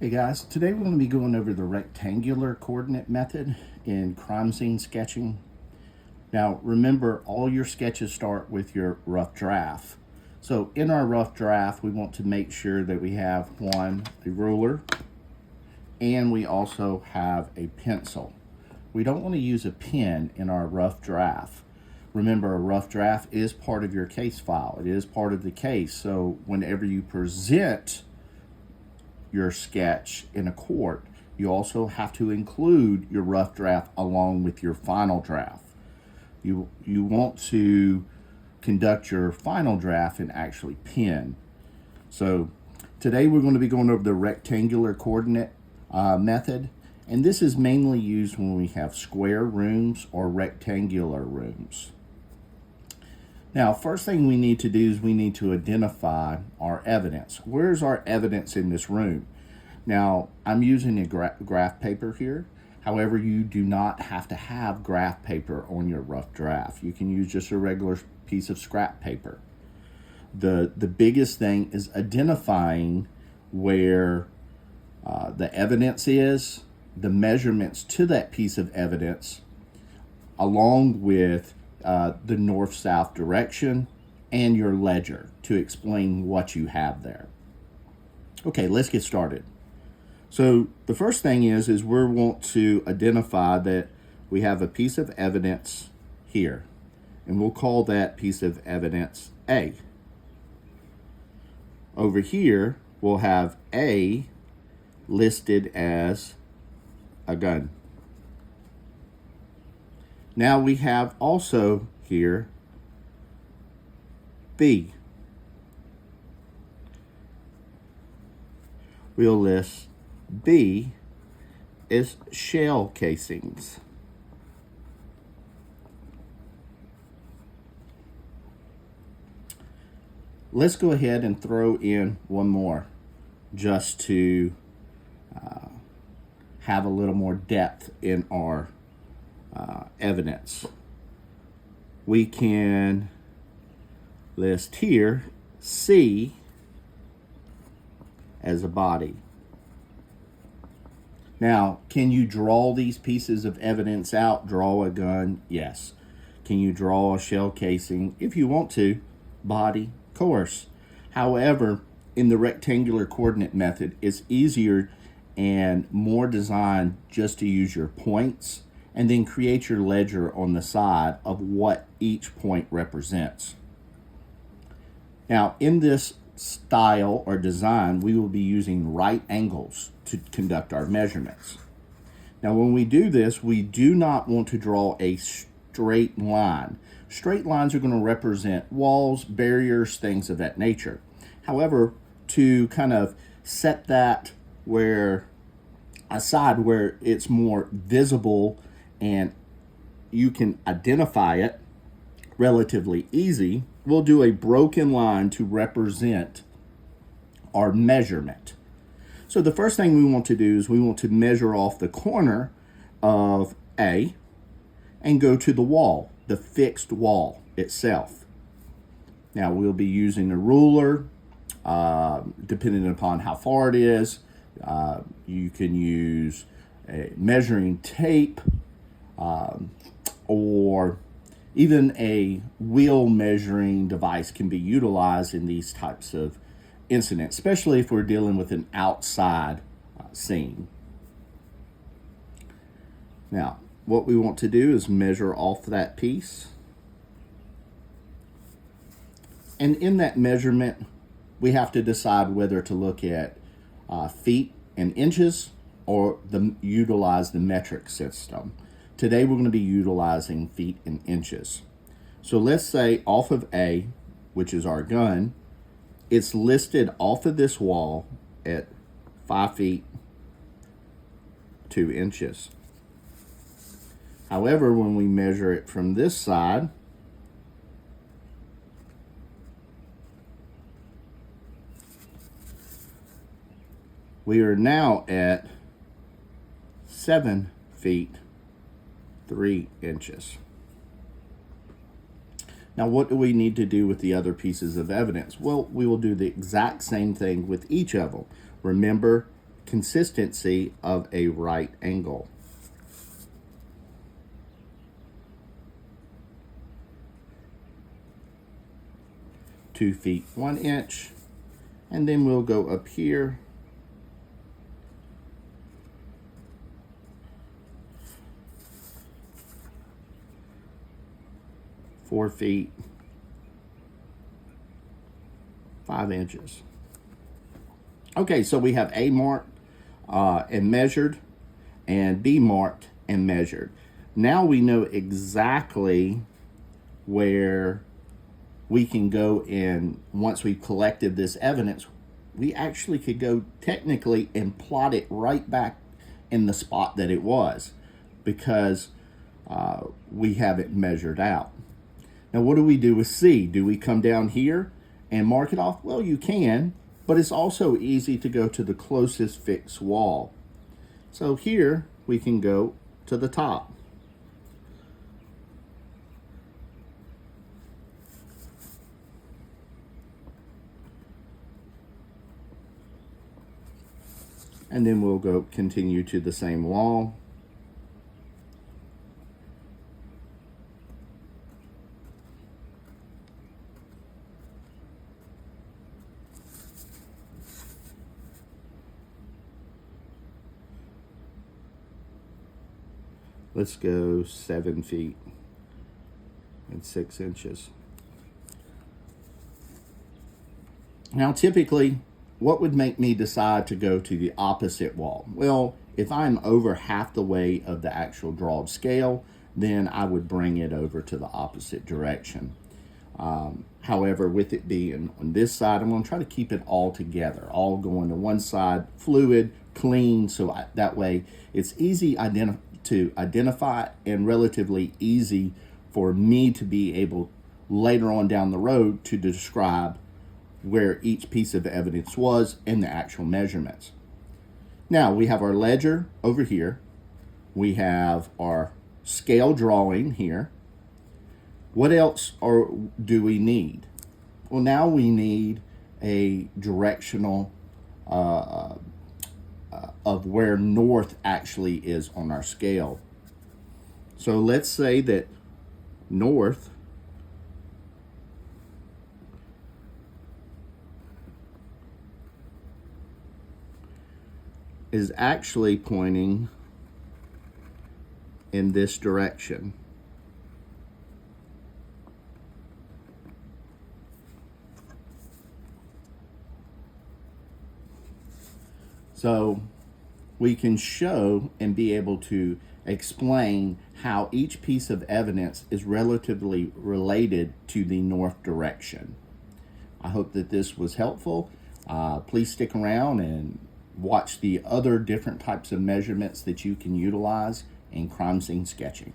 Hey guys, today we're going to be going over the rectangular coordinate method in crime scene sketching. Now remember, all your sketches start with your rough draft. So in our rough draft, we want to make sure that we have a ruler, and we also have a pencil. We don't want to use a pen in our rough draft. Remember, a rough draft is part of your case file. It is part of the case. So whenever you present your sketch in a court, you also have to include your rough draft along with your final draft. You want to conduct your final draft and actually pen. So today we're going to be going over the rectangular coordinate method, and this is mainly used when we have square rooms or rectangular rooms. Now, first thing we need to do is we need to identify our evidence. Where's our evidence in this room? Now, I'm using a graph paper here. However, you do not have to have graph paper on your rough draft. You can use just a regular piece of scrap paper. The biggest thing is identifying where the evidence is, the measurements to that piece of evidence, along with the north-south direction and your ledger to explain what you have there. Okay, let's get started. So the first thing is we want to identify that we have a piece of evidence here, and we'll call that piece of evidence A. Over here, we'll have A listed as a gun. Now we have also here B. We'll list B is shell casings. Let's go ahead and throw in one more just to have a little more depth in our evidence. We can list here C as a body. Now, can you draw these pieces of evidence out? Draw a gun? Yes. Can you draw a shell casing? If you want to. Body? Of course. However, in the rectangular coordinate method, it's easier and more designed just to use your points and then create your ledger on the side of what each point represents. Now, in this style or design, we will be using right angles to conduct our measurements. Now, when we do this, we do not want to draw a straight line. Straight lines are going to represent walls, barriers, things of that nature. However, to kind of set that aside where it's more visible and you can identify it relatively easy, we'll do a broken line to represent our measurement. So the first thing we want to do is we want to measure off the corner of A and go to the wall, the fixed wall itself. Now we'll be using a ruler, depending upon how far it is. You can use a measuring tape, or even a wheel measuring device can be utilized in these types of incidents, especially if we're dealing with an outside scene. Now, what we want to do is measure off that piece. And in that measurement, we have to decide whether to look at feet and inches or utilize the metric system. Today we're going to be utilizing feet and inches. So let's say off of A, which is our gun, it's listed off of this wall at 5 feet 2 inches. However, when we measure it from this side, we are now at 7 feet 3 inches. Now, what do we need to do with the other pieces of evidence? Well, we will do the exact same thing with each of them. Remember, consistency of a right angle. Two feet 1 inch, and then we'll go up here four feet 5 inches. Okay, so we have A marked and measured, and B marked and measured. Now we know exactly where we can go in. Once we've collected this evidence, we actually could go technically and plot it right back in the spot that it was, because we have it measured out. Now, what do we do with C? Do we come down here and mark it off? Well, you can, but it's also easy to go to the closest fixed wall. So here we can go to the top. And then we'll go continue to the same wall. Let's go 7 feet and 6 inches. Now, typically, what would make me decide to go to the opposite wall? Well, if I'm over half the way of the actual drawed scale, then I would bring it over to the opposite direction. However, with it being on this side, I'm going to try to keep it all together, all going to one side, fluid, clean, so that way it's easy to identify and relatively easy for me to be able later on down the road to describe where each piece of evidence was and the actual measurements. Now we have our ledger over here. We have our scale drawing here. What else do we need? Well, now we need a directional of where north actually is on our scale. So let's say that north is actually pointing in this direction. So we can show and be able to explain how each piece of evidence is relatively related to the north direction. I hope that this was helpful. Please stick around and watch the other different types of measurements that you can utilize in crime scene sketching.